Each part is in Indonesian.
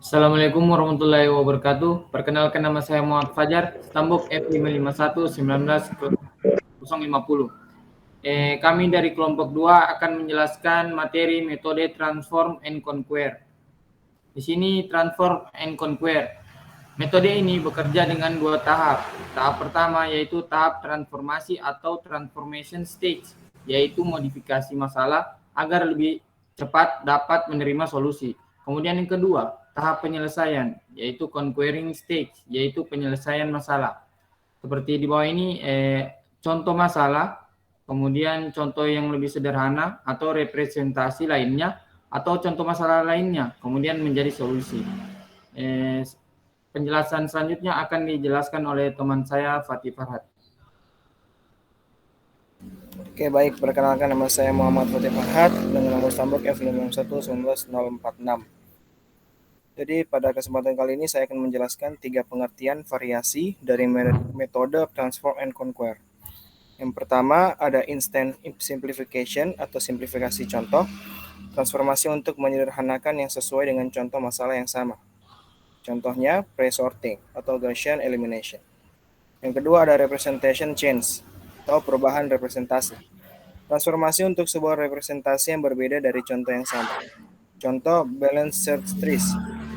Assalamualaikum warahmatullahi wabarakatuh. Perkenalkan nama saya Muhammad Fajar, Stambuk F551-19-050. Kami dari kelompok 2 akan menjelaskan materi metode Transform and Conquer. Di sini Transform and Conquer. Metode ini bekerja dengan dua tahap. Tahap pertama yaitu tahap transformasi atau transformation stage, yaitu modifikasi masalah agar lebih cepat dapat menerima solusi. Kemudian yang kedua, tahap penyelesaian, yaitu conquering stage, yaitu penyelesaian masalah. Seperti di bawah ini contoh masalah, kemudian contoh yang lebih sederhana atau representasi lainnya, atau contoh masalah lainnya, kemudian menjadi solusi. Penjelasan selanjutnya akan dijelaskan oleh teman saya Fatih Farhat. Oke, baik. Perkenalkan, nama saya Muhammad Fatih Farhat dengan nomor stambuk F551-19046. Jadi pada kesempatan kali ini saya akan menjelaskan 3 pengertian variasi dari metode Transform and Conquer. Yang pertama ada instant simplification atau simplifikasi contoh, transformasi untuk menyederhanakan yang sesuai dengan contoh masalah yang sama. Contohnya pre-sorting atau Gaussian elimination. Yang kedua ada representation change atau perubahan representasi. Transformasi untuk sebuah representasi yang berbeda dari contoh yang sama. Contoh balanced search trees,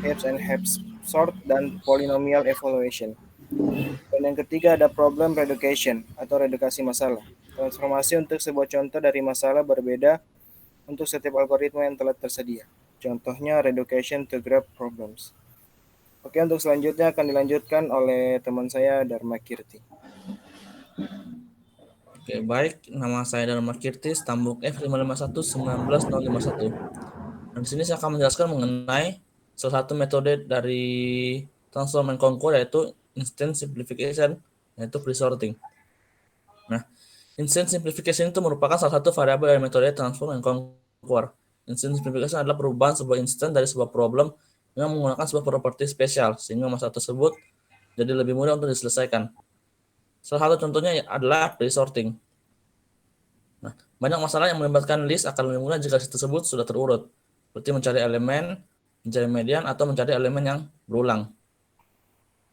heaps and heaps sort, dan polynomial evaluation. Dan yang ketiga ada problem reduction atau redukasi masalah. Transformasi untuk sebuah contoh dari masalah berbeda untuk setiap algoritma yang telah tersedia. Contohnya reduction to graph problems. Oke, untuk selanjutnya akan dilanjutkan oleh teman saya Dharma Kirti. Oke, baik. Nama saya Dharma Kirti, Stambuk F551-19051. Dan di sini saya akan menjelaskan mengenai salah satu metode dari Transform and Conquer, yaitu instant simplification, yaitu pre-sorting. Nah, instant simplification itu merupakan salah satu variabel dari metode Transform and Conquer. Instant simplification adalah perubahan sebuah instant dari sebuah problem dengan menggunakan sebuah properti spesial, sehingga masalah tersebut jadi lebih mudah untuk diselesaikan. Salah satu contohnya adalah pre-sorting. Nah, banyak masalah yang melibatkan list akan lebih mudah jika list tersebut sudah terurut, seperti mencari elemen, mencari median, atau mencari elemen yang berulang.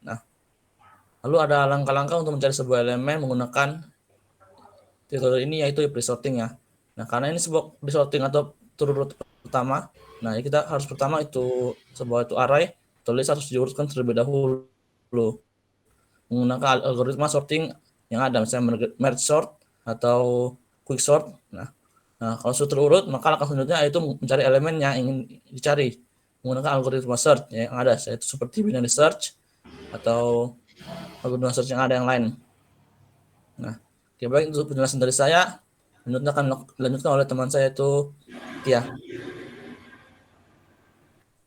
Nah, lalu ada langkah-langkah untuk mencari sebuah elemen menggunakan metode ini, yaitu pre-sorting ya. Nah, karena ini sebuah pre-sorting atau terurut pertama, nah kita harus pertama itu sebuah itu array atau list harus diurutkan terlebih dahulu menggunakan algoritma sorting yang ada, misalnya merge sort atau quick sort. Nah, kalau sudah terurut, maka langkah selanjutnya yaitu mencari elemen yang ingin dicari menggunakan algoritma search yang ada, yaitu seperti binary search atau algoritma search yang ada yang lain. Nah, oke, baik, untuk penjelasan dari saya, akan dilanjutkan oleh teman saya itu Tia.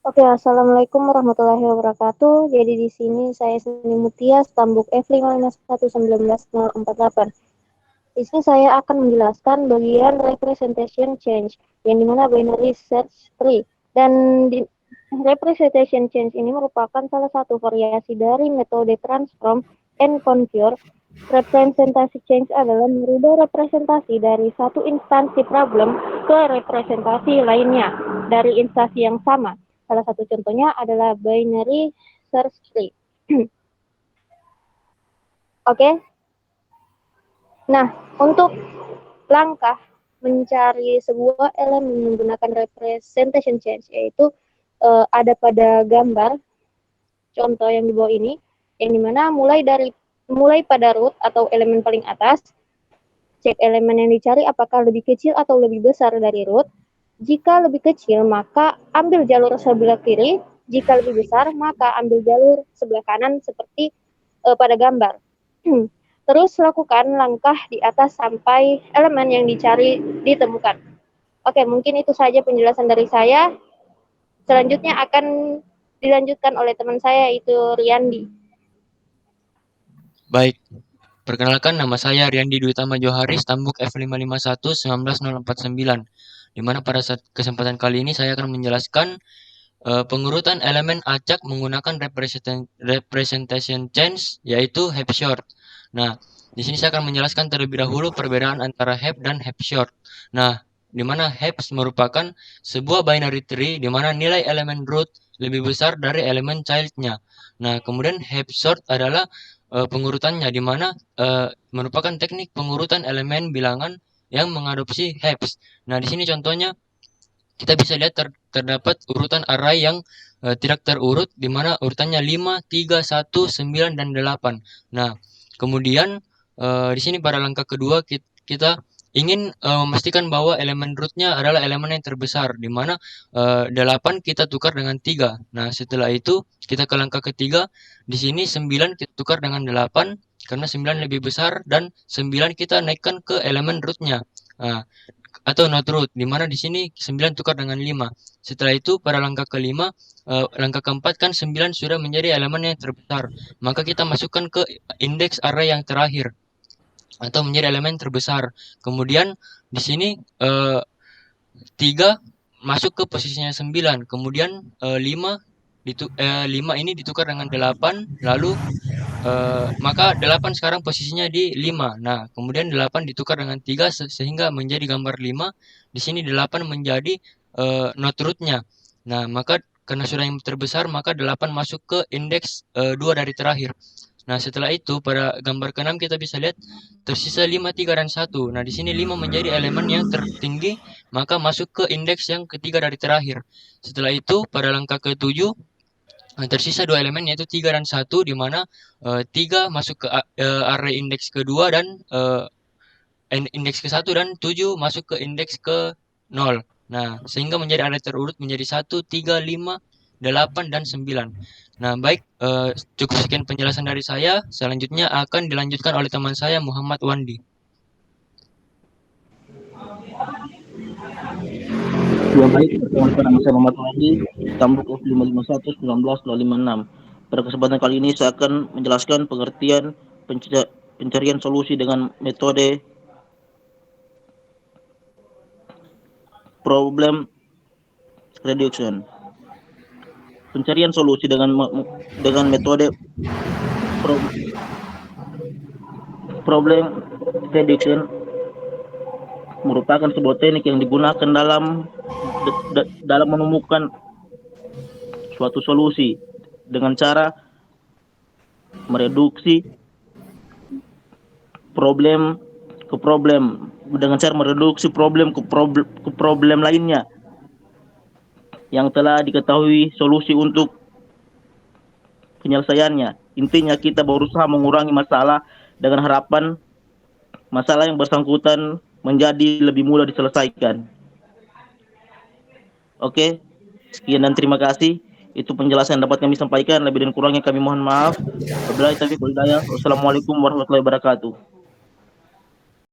Oke, assalamualaikum warahmatullahi wabarakatuh. Jadi di sini saya Seni Mutia, Stambuk F551-19048. Di sini saya akan menjelaskan bagian representation change, yang dimana binary search tree. Dan di representation change ini merupakan salah satu variasi dari metode transform and conquer. Representasi change adalah merubah representasi dari satu instansi problem ke representasi lainnya dari instansi yang sama. Salah satu contohnya adalah binary search tree. Oke. Nah, untuk langkah mencari sebuah elemen menggunakan representation change, yaitu ada pada gambar contoh yang di bawah ini, yang dimana mulai pada root atau elemen paling atas, cek elemen yang dicari apakah lebih kecil atau lebih besar dari root. Jika lebih kecil, maka ambil jalur sebelah kiri. Jika lebih besar, maka ambil jalur sebelah kanan seperti pada gambar. Terus lakukan langkah di atas sampai elemen yang dicari ditemukan. Oke, mungkin itu saja penjelasan dari saya. Selanjutnya akan dilanjutkan oleh teman saya, yaitu Riyandi. Baik, perkenalkan, nama saya Riyandi Dwi Tama Johari, Stambuk F551-19049. Di mana pada kesempatan kali ini saya akan menjelaskan pengurutan elemen acak menggunakan representation change, yaitu heap sort. Nah, di sini saya akan menjelaskan terlebih dahulu perbedaan antara heap dan heap sort. Nah, di mana heaps merupakan sebuah binary tree di mana nilai elemen root lebih besar dari elemen child-nya. Nah, kemudian heap sort adalah pengurutannya, di mana merupakan teknik pengurutan elemen bilangan yang mengadopsi heaps. Nah, di sini contohnya kita bisa lihat terdapat urutan array yang tidak terurut, di mana urutannya 5, 3, 1, 9, dan 8. Nah, kemudian di sini pada langkah kedua kita ingin memastikan bahwa elemen rootnya adalah elemen yang terbesar, di mana 8 kita tukar dengan 3. Nah, setelah itu kita ke langkah ketiga. Di sini 9 kita tukar dengan 8, karena 9 lebih besar, dan 9 kita naikkan ke elemen rootnya. Nah, atau not root, di mana di sini 9 tukar dengan 5. Setelah itu pada langkah kelima, langkah keempat kan 9 sudah menjadi elemen yang terbesar. Maka kita masukkan ke indeks array yang terakhir atau menjadi elemen terbesar. Kemudian di sini 3 masuk ke posisinya 9. Kemudian 5 ini ditukar dengan 8, lalu maka 8 sekarang posisinya di 5. Nah, kemudian 8 ditukar dengan 3 sehingga menjadi gambar 5. Di sini 8 menjadi not root-nya. Nah, maka karena sudah yang terbesar, maka 8 masuk ke indeks 2 dari terakhir. Nah, setelah itu pada gambar ke-6 kita bisa lihat tersisa 5, 3, dan 1. Nah, di sini 5 menjadi elemen yang tertinggi, maka masuk ke indeks yang ketiga dari terakhir. Setelah itu pada langkah ke-7 tersisa 2 elemen, yaitu 3 dan 1, di mana 3 masuk ke array indeks kedua dan indeks ke-1, dan 7 masuk ke indeks ke-0. Nah, sehingga menjadi array terurut menjadi 1, 3, 5, 8, dan 9. Nah, baik, cukup sekian penjelasan dari saya. Selanjutnya akan dilanjutkan oleh teman saya, Muhammad Wandi. Ya baik, perkenalkan nama saya Muhammad Wandi, Tambuk F551 19256. Pada kesempatan kali ini saya akan menjelaskan pengertian pencarian solusi dengan metode problem reduction. Pencarian solusi dengan metode problem reduction merupakan sebuah teknik yang digunakan dalam menemukan suatu solusi dengan cara mereduksi problem ke problem, dengan cara mereduksi problem ke problem lainnya yang telah diketahui solusi untuk penyelesaiannya. Intinya kita berusaha mengurangi masalah dengan harapan masalah yang bersangkutan menjadi lebih mudah diselesaikan. Oke, sekian dan terima kasih. Itu penjelasan yang dapat kami sampaikan. Lebih dan kurangnya kami mohon maaf. Wabillahi taufiq wal hidayah. Wassalamualaikum warahmatullahi wabarakatuh.